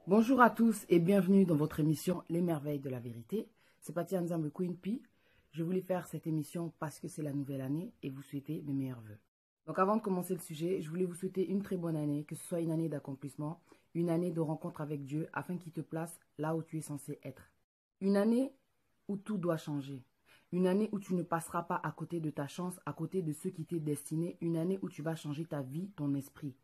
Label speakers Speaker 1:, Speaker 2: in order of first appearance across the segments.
Speaker 1: Bonjour à tous et bienvenue dans votre émission Les Merveilles de la Vérité. C'est Paty Nzambe Queen P. Je voulais faire cette émission parce que c'est la nouvelle année et vous souhaiter mes meilleurs vœux. Donc avant de commencer le sujet, je voulais vous souhaiter une très bonne année, que ce soit une année d'accomplissement, une année de rencontre avec Dieu afin qu'il te place là où tu es censé être. Une année où tout doit changer. Une année où tu ne passeras pas à côté de ta chance, à côté de ce qui t'est destiné. Une année où tu vas changer ta vie, ton esprit.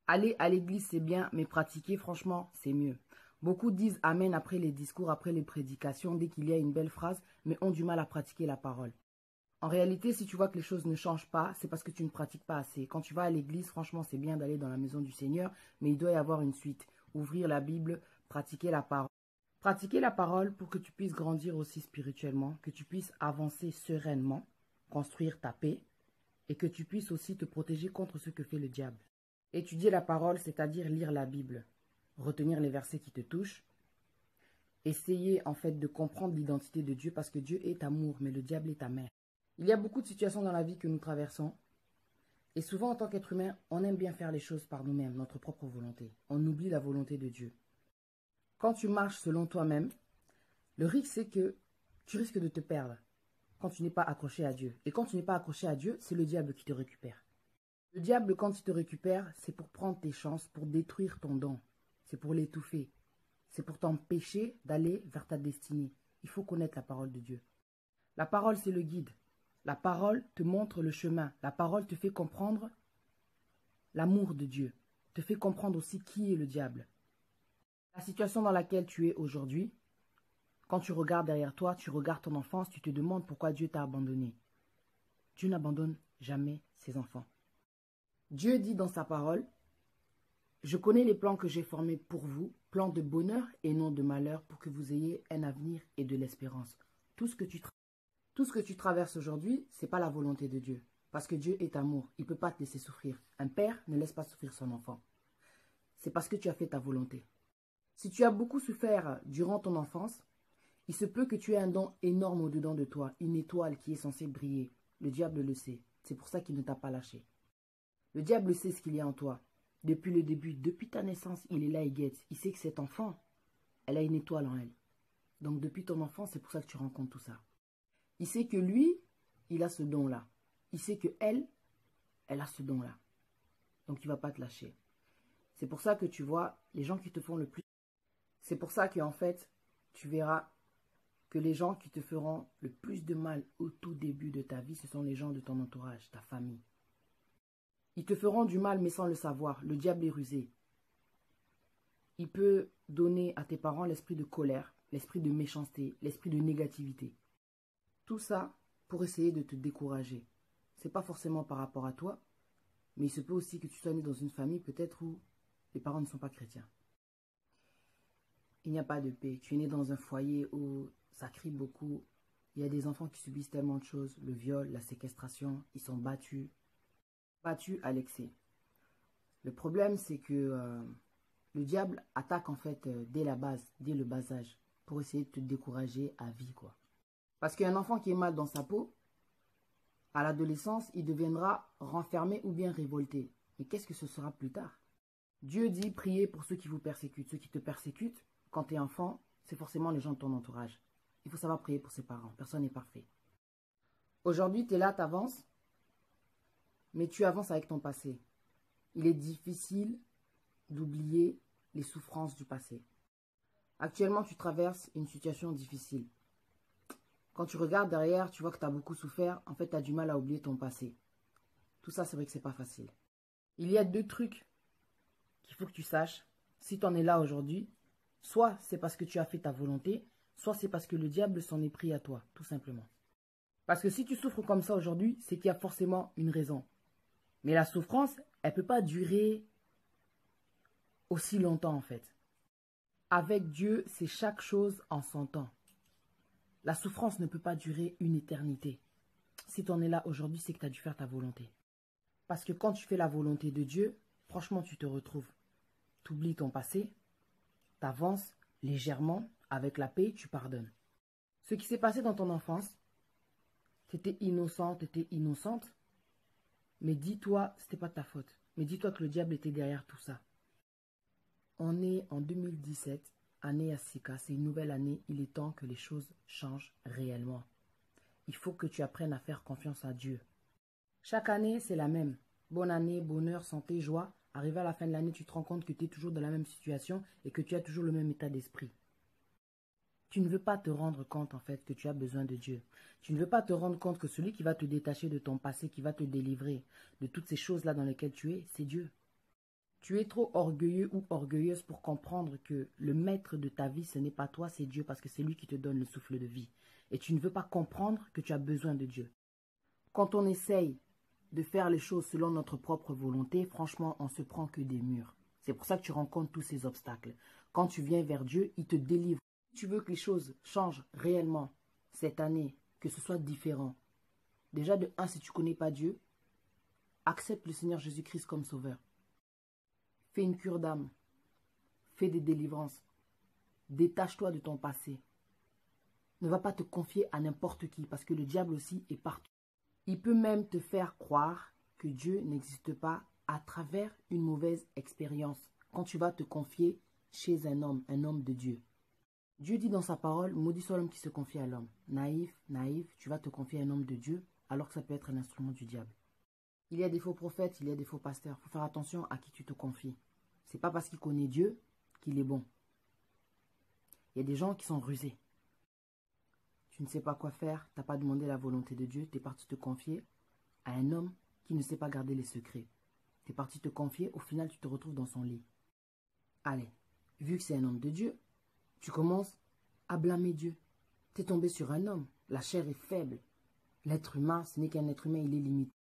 Speaker 1: Aller à l'église, c'est bien, mais pratiquer, franchement, c'est mieux. Beaucoup disent Amen après les discours, après les prédications, dès qu'il y a une belle phrase, mais ont du mal à pratiquer la parole. En réalité, si tu vois que les choses ne changent pas, c'est parce que tu ne pratiques pas assez. Quand tu vas à l'église, franchement, c'est bien d'aller dans la maison du Seigneur, mais il doit y avoir une suite. Ouvrir la Bible, pratiquer la parole. Pratiquer la parole pour que tu puisses grandir aussi spirituellement, que tu puisses avancer sereinement, construire ta paix, et que tu puisses aussi te protéger contre ce que fait le diable. Étudier la parole, c'est-à-dire lire la Bible, retenir les versets qui te touchent, essayer en fait de comprendre l'identité de Dieu parce que Dieu est amour, mais le diable est ta mère. Il y a beaucoup de situations dans la vie que nous traversons et souvent en tant qu'être humain, on aime bien faire les choses par nous-mêmes, notre propre volonté. On oublie la volonté de Dieu. Quand tu marches selon toi-même, le risque c'est que tu risques de te perdre quand tu n'es pas accroché à Dieu. Et quand tu n'es pas accroché à Dieu, c'est le diable qui te récupère. Le diable, quand il te récupère, c'est pour prendre tes chances, pour détruire ton don. C'est pour l'étouffer. C'est pour t'empêcher d'aller vers ta destinée. Il faut connaître la parole de Dieu. La parole, c'est le guide. La parole te montre le chemin. La parole te fait comprendre l'amour de Dieu. Te fait comprendre aussi qui est le diable. La situation dans laquelle tu es aujourd'hui, quand tu regardes derrière toi, tu regardes ton enfance, tu te demandes pourquoi Dieu t'a abandonné. Dieu n'abandonne jamais ses enfants. Dieu dit dans sa parole, « Je connais les plans que j'ai formés pour vous, plans de bonheur et non de malheur, pour que vous ayez un avenir et de l'espérance. » Tout ce que tu traverses aujourd'hui, ce n'est pas la volonté de Dieu. Parce que Dieu est amour, il ne peut pas te laisser souffrir. Un père ne laisse pas souffrir son enfant. C'est parce que tu as fait ta volonté. Si tu as beaucoup souffert durant ton enfance, il se peut que tu aies un don énorme au-dedans de toi, une étoile qui est censée briller. Le diable le sait, c'est pour ça qu'il ne t'a pas lâché. Le diable sait ce qu'il y a en toi. Depuis le début, depuis ta naissance, il est là, il guette. Il sait que cet enfant, elle a une étoile en elle. Donc depuis ton enfance, c'est pour ça que tu rencontres tout ça. Il sait que lui, il a ce don-là. Il sait que elle a ce don-là. Donc il ne va pas te lâcher. C'est pour ça que tu vois les gens qui te font le plus. C'est pour ça qu'en fait, tu verras que les gens qui te feront le plus de mal au tout début de ta vie, ce sont les gens de ton entourage, ta famille. Ils te feront du mal mais sans le savoir. Le diable est rusé. Il peut donner à tes parents l'esprit de colère, l'esprit de méchanceté, l'esprit de négativité. Tout ça pour essayer de te décourager. Ce n'est pas forcément par rapport à toi, mais il se peut aussi que tu sois né dans une famille peut-être où les parents ne sont pas chrétiens. Il n'y a pas de paix. Tu es né dans un foyer où ça crie beaucoup. Il y a des enfants qui subissent tellement de choses. Le viol, la séquestration, ils sont battus. Battus à l'excès. Le problème, c'est que le diable attaque en fait dès la base, dès le bas âge, pour essayer de te décourager à vie, quoi. Parce qu'un enfant qui est mal dans sa peau, à l'adolescence, il deviendra renfermé ou bien révolté. Mais qu'est-ce que ce sera plus tard? Dieu dit, priez pour ceux qui vous persécutent. Ceux qui te persécutent, quand tu es enfant, c'est forcément les gens de ton entourage. Il faut savoir prier pour ses parents. Personne n'est parfait. Aujourd'hui, tu es là, tu avances, mais tu avances avec ton passé. Il est difficile d'oublier les souffrances du passé. Actuellement, tu traverses une situation difficile. Quand tu regardes derrière, tu vois que tu as beaucoup souffert. En fait, tu as du mal à oublier ton passé. Tout ça, c'est vrai que c'est pas facile. Il y a deux trucs qu'il faut que tu saches. Si tu en es là aujourd'hui, soit c'est parce que tu as fait ta volonté, soit c'est parce que le diable s'en est pris à toi, tout simplement. Parce que si tu souffres comme ça aujourd'hui, c'est qu'il y a forcément une raison. Mais la souffrance, elle ne peut pas durer aussi longtemps en fait. Avec Dieu, c'est chaque chose en son temps. La souffrance ne peut pas durer une éternité. Si tu en es là aujourd'hui, c'est que tu as dû faire ta volonté. Parce que quand tu fais la volonté de Dieu, franchement, tu te retrouves. Tu oublies ton passé, tu avances légèrement, avec la paix, tu pardonnes. Ce qui s'est passé dans ton enfance, tu étais innocent, tu étais innocente, mais dis-toi, ce n'était pas de ta faute. Mais dis-toi que le diable était derrière tout ça. On est en 2017, année Asika, c'est une nouvelle année, il est temps que les choses changent réellement. Il faut que tu apprennes à faire confiance à Dieu. Chaque année, c'est la même. Bonne année, bonheur, santé, joie. Arrivé à la fin de l'année, tu te rends compte que tu es toujours dans la même situation et que tu as toujours le même état d'esprit. Tu ne veux pas te rendre compte, en fait, que tu as besoin de Dieu. Tu ne veux pas te rendre compte que celui qui va te détacher de ton passé, qui va te délivrer de toutes ces choses-là dans lesquelles tu es, c'est Dieu. Tu es trop orgueilleux ou orgueilleuse pour comprendre que le maître de ta vie, ce n'est pas toi, c'est Dieu, parce que c'est lui qui te donne le souffle de vie. Et tu ne veux pas comprendre que tu as besoin de Dieu. Quand on essaye de faire les choses selon notre propre volonté, franchement, on se prend que des murs. C'est pour ça que tu rencontres tous ces obstacles. Quand tu viens vers Dieu, il te délivre. Si tu veux que les choses changent réellement cette année, que ce soit différent, déjà de un, si tu ne connais pas Dieu, accepte le Seigneur Jésus-Christ comme sauveur. Fais une cure d'âme. Fais des délivrances. Détache-toi de ton passé. Ne va pas te confier à n'importe qui parce que le diable aussi est partout. Il peut même te faire croire que Dieu n'existe pas à travers une mauvaise expérience quand tu vas te confier chez un homme de Dieu. Dieu dit dans sa parole, maudit soit l'homme qui se confie à l'homme. Naïf, tu vas te confier à un homme de Dieu alors que ça peut être un instrument du diable. Il y a des faux prophètes, il y a des faux pasteurs. Il faut faire attention à qui tu te confies. C'est pas parce qu'il connaît Dieu qu'il est bon. Il y a des gens qui sont rusés. Tu ne sais pas quoi faire, tu n'as pas demandé la volonté de Dieu, tu es parti te confier à un homme qui ne sait pas garder les secrets. Tu es parti te confier, au final tu te retrouves dans son lit. Allez, vu que c'est un homme de Dieu, tu commences à blâmer Dieu. Tu es tombé sur un homme, la chair est faible. L'être humain, ce n'est qu'un être humain, il est limité.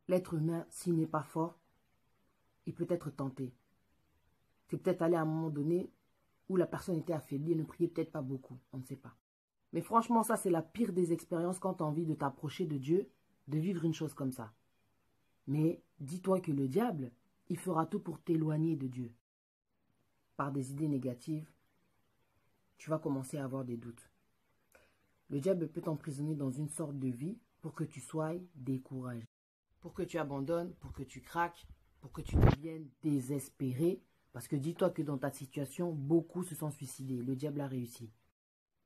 Speaker 1: L'être humain, s'il n'est pas fort, il peut être tenté. Tu es peut-être allé à un moment donné où la personne était affaiblie et ne priait peut-être pas beaucoup, on ne sait pas. Mais franchement, ça, c'est la pire des expériences quand tu as envie de t'approcher de Dieu, de vivre une chose comme ça. Mais dis-toi que le diable, il fera tout pour t'éloigner de Dieu. Par des idées négatives, tu vas commencer à avoir des doutes. Le diable peut t'emprisonner dans une sorte de vie pour que tu sois découragé, pour que tu abandonnes, pour que tu craques, pour que tu deviennes désespéré. Parce que dis-toi que dans ta situation, beaucoup se sont suicidés. Le diable a réussi.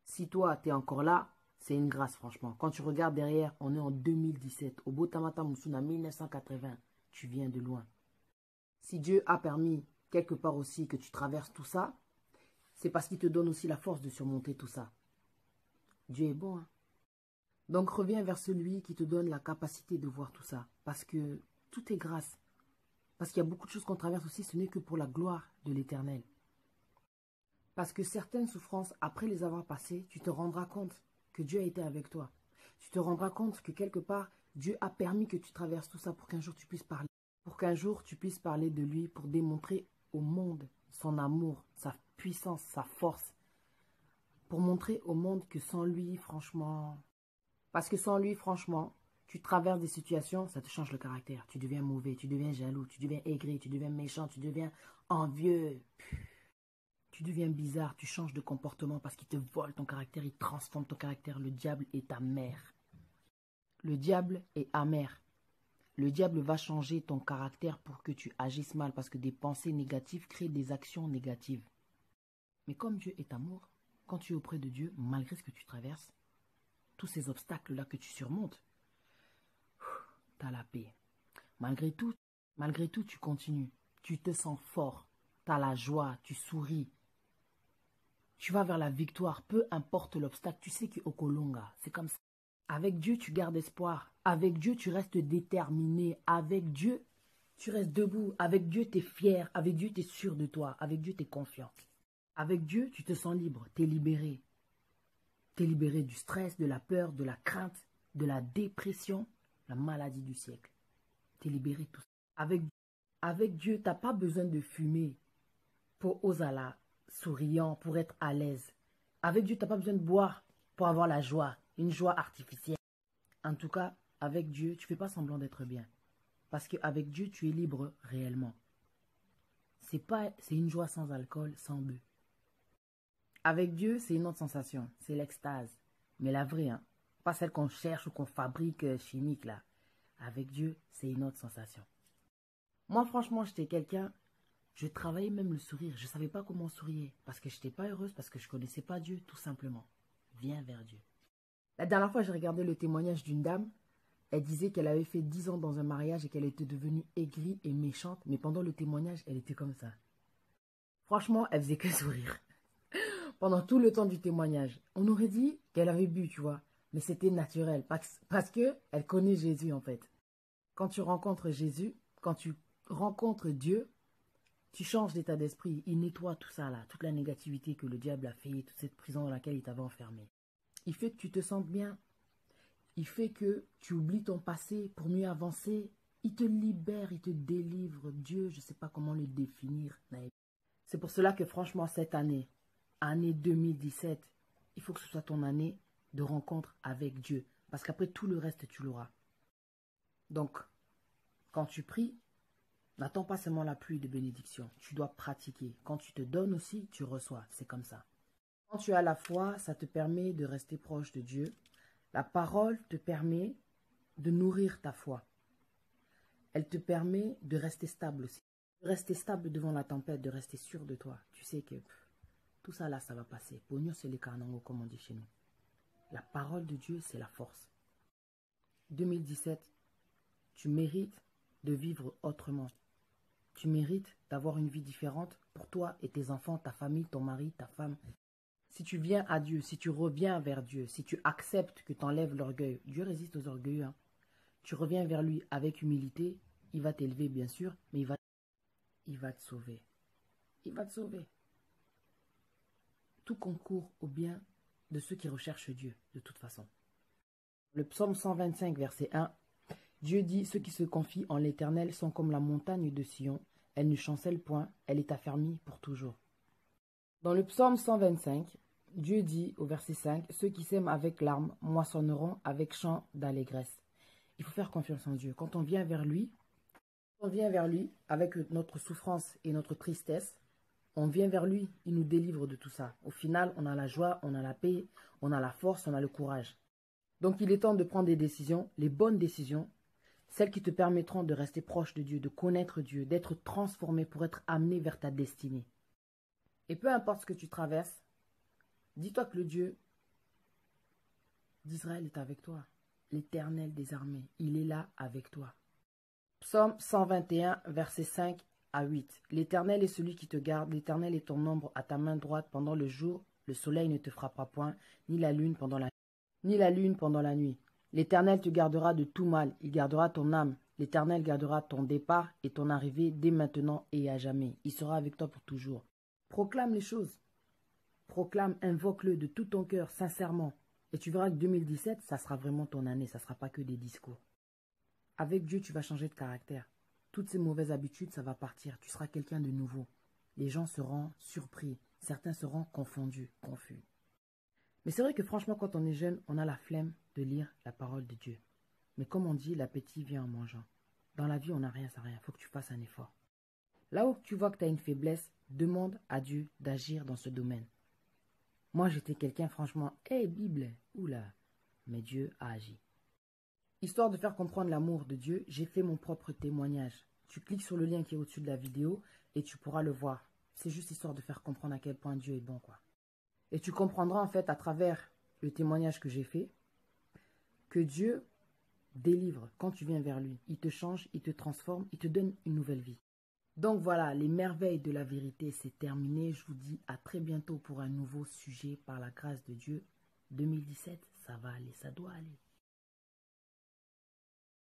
Speaker 1: Si toi, tu es encore là, c'est une grâce, franchement. Quand tu regardes derrière, on est en 2017. Au Botamata Moussuna, 1980. Tu viens de loin. Si Dieu a permis, quelque part aussi, que tu traverses tout ça, c'est parce qu'il te donne aussi la force de surmonter tout ça. Dieu est bon, hein? Donc reviens vers celui qui te donne la capacité de voir tout ça. Parce que tout est grâce. Parce qu'il y a beaucoup de choses qu'on traverse aussi, ce n'est que pour la gloire de l'Éternel. Parce que certaines souffrances, après les avoir passées, tu te rendras compte que Dieu a été avec toi. Tu te rendras compte que quelque part, Dieu a permis que tu traverses tout ça pour qu'un jour tu puisses parler. Pour qu'un jour tu puisses parler de lui, pour démontrer au monde son amour, sa puissance, sa force. Pour montrer au monde que sans lui, franchement... Parce que sans lui, franchement, tu traverses des situations, ça te change le caractère. Tu deviens mauvais, tu deviens jaloux, tu deviens aigri, tu deviens méchant, tu deviens envieux. Tu deviens bizarre, tu changes de comportement parce qu'il te vole ton caractère, il transforme ton caractère. Le diable est amer. Le diable est amer. Le diable va changer ton caractère pour que tu agisses mal parce que des pensées négatives créent des actions négatives. Mais comme Dieu est amour, quand tu es auprès de Dieu, malgré ce que tu traverses, tous ces obstacles-là que tu surmontes, tu as la paix. Malgré tout, tu continues. Tu te sens fort. Tu as la joie, tu souris. Tu vas vers la victoire, peu importe l'obstacle. Tu sais qu'au Kolonga, c'est comme ça. Avec Dieu, tu gardes espoir. Avec Dieu, tu restes déterminé. Avec Dieu, tu restes debout. Avec Dieu, tu es fier. Avec Dieu, tu es sûr de toi. Avec Dieu, tu es confiant. Avec Dieu, tu te sens libre. Tu es libéré. Tu es libéré du stress, de la peur, de la crainte, de la dépression, la maladie du siècle. Tu es libéré de tout ça. Avec Dieu, tu n'as pas besoin de fumer pour osala, souriant, pour être à l'aise. Avec Dieu, tu n'as pas besoin de boire pour avoir la joie, une joie artificielle. En tout cas, avec Dieu, tu ne fais pas semblant d'être bien. Parce qu'avec Dieu, tu es libre réellement. C'est une joie sans alcool, sans bœuf. Avec Dieu, c'est une autre sensation, c'est l'extase. Mais la vraie, hein, pas celle qu'on cherche ou qu'on fabrique chimique là. Avec Dieu, c'est une autre sensation. Moi, franchement, j'étais quelqu'un Je travaillais même le sourire. Je ne savais pas comment sourire. Parce que je n'étais pas heureuse, parce que je ne connaissais pas Dieu, tout simplement. Viens vers Dieu. La dernière fois, j'ai regardé le témoignage d'une dame. Elle disait qu'elle avait fait 10 ans dans un mariage et qu'elle était devenue aigrie et méchante. Mais pendant le témoignage, elle était comme ça. Franchement, elle faisait que sourire. Pendant tout le temps du témoignage. On aurait dit qu'elle avait bu, tu vois. Mais c'était naturel. Parce qu'elle connaît Jésus, en fait. Quand tu rencontres Jésus, quand tu rencontres Dieu, tu changes d'état d'esprit. Il nettoie tout ça là, toute la négativité que le diable a fait, toute cette prison dans laquelle il t'avait enfermé. Il fait que tu te sentes bien. Il fait que tu oublies ton passé pour mieux avancer. Il te libère, il te délivre. Dieu, je ne sais pas comment le définir. C'est pour cela que franchement, cette année 2017, il faut que ce soit ton année de rencontre avec Dieu. Parce qu'après, tout le reste, tu l'auras. Donc, quand tu pries, n'attends pas seulement la pluie de bénédiction. Tu dois pratiquer. Quand tu te donnes aussi, tu reçois. C'est comme ça. Quand tu as la foi, ça te permet de rester proche de Dieu. La parole te permet de nourrir ta foi. Elle te permet de rester stable aussi. De rester stable devant la tempête, de rester sûr de toi. Tu sais que tout ça là, ça va passer. Pognon, c'est les carnango, comme on dit chez nous. La parole de Dieu, c'est la force. 2017, tu mérites de vivre autrement. Tu mérites d'avoir une vie différente pour toi et tes enfants, ta famille, ton mari, ta femme. Si tu viens à Dieu, si tu reviens vers Dieu, si tu acceptes que tu enlèves l'orgueil, Dieu résiste aux orgueilleux. Hein. Tu reviens vers lui avec humilité, il va t'élever bien sûr, mais il va te sauver. Il va te sauver. Tout concourt au bien de ceux qui recherchent Dieu, de toute façon. Le psaume 125, verset 1. Dieu dit, ceux qui se confient en l'Éternel sont comme la montagne de Sion. Elle ne chancelle point, elle est affermie pour toujours. Dans le psaume 125, Dieu dit au verset 5, ceux qui sèment avec larmes moissonneront avec chant d'allégresse. Il faut faire confiance en Dieu. Quand on vient vers lui avec notre souffrance et notre tristesse, on vient vers lui, il nous délivre de tout ça. Au final, on a la joie, on a la paix, on a la force, on a le courage. Donc il est temps de prendre des décisions, les bonnes décisions, celles qui te permettront de rester proche de Dieu, de connaître Dieu, d'être transformé pour être amené vers ta destinée. Et peu importe ce que tu traverses, dis-toi que le Dieu d'Israël est avec toi. L'Éternel des armées, il est là avec toi. Psaume 121, versets 5 à 8. L'Éternel est celui qui te garde, l'Éternel est ton ombre à ta main droite pendant le jour, le soleil ne te frappera point, ni la lune pendant la nuit. L'Éternel te gardera de tout mal, il gardera ton âme. L'Éternel gardera ton départ et ton arrivée dès maintenant et à jamais. Il sera avec toi pour toujours. Proclame les choses. Proclame, invoque-le de tout ton cœur, sincèrement. Et tu verras que 2017, ça sera vraiment ton année, ça ne sera pas que des discours. Avec Dieu, tu vas changer de caractère. Toutes ces mauvaises habitudes, ça va partir. Tu seras quelqu'un de nouveau. Les gens seront surpris. Certains seront confondus, confus. Mais c'est vrai que franchement, quand on est jeune, on a la flemme de lire la parole de Dieu. Mais comme on dit, l'appétit vient en mangeant. Dans la vie, on n'a rien sans rien. Il faut que tu fasses un effort. Là où tu vois que tu as une faiblesse, demande à Dieu d'agir dans ce domaine. Moi, j'étais quelqu'un, franchement, Bible, oula, mais Dieu a agi. Histoire de faire comprendre l'amour de Dieu, j'ai fait mon propre témoignage. Tu cliques sur le lien qui est au-dessus de la vidéo et tu pourras le voir. C'est juste histoire de faire comprendre à quel point Dieu est bon, quoi. Et tu comprendras en fait à travers le témoignage que j'ai fait que Dieu délivre quand tu viens vers lui. Il te change, il te transforme, il te donne une nouvelle vie. Donc voilà, les merveilles de la vérité, c'est terminé. Je vous dis à très bientôt pour un nouveau sujet par la grâce de Dieu. 2017, ça va aller, ça doit aller.